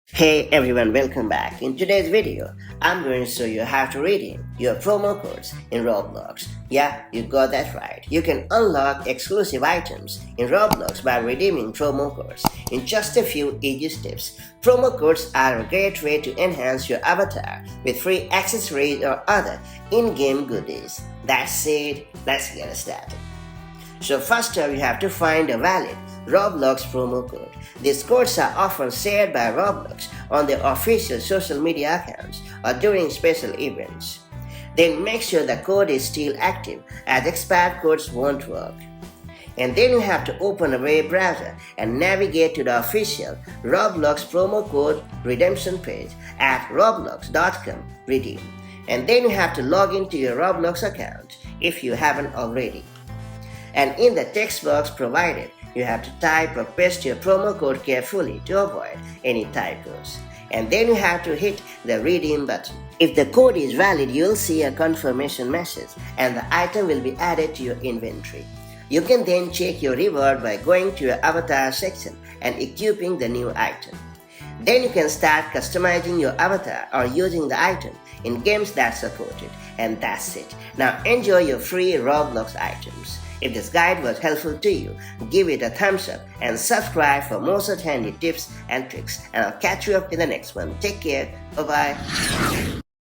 Hey everyone, welcome back. In today's video, I'm going to show you how to redeem your promo codes in Roblox. Yeah, you got that right. You can unlock exclusive items in Roblox by redeeming promo codes in just a few easy steps. Promo codes are a great way to enhance your avatar with free accessories or other in-game goodies. That's it, let's get started. So first up, you have to find a valid Roblox promo code. These codes are often shared by Roblox on their official social media accounts or during special events. Then make sure the code is still active, as expired codes won't work. And then you have to open a web browser and navigate to the official Roblox promo code redemption page at roblox.com/redeem. And then you have to log into your Roblox account if you haven't already. And in the text box provided, you have to type or paste your promo code carefully to avoid any typos. And then you have to hit the redeem button. If the code is valid, you'll see a confirmation message and the item will be added to your inventory. You can then check your reward by going to your avatar section and equipping the new item. Then you can start customizing your avatar or using the item in games that support it. And that's it. Now enjoy your free Roblox items. If this guide was helpful to you, give it a thumbs up and subscribe for more such handy tips and tricks. And I'll catch you up in the next one. Take care. Bye-bye.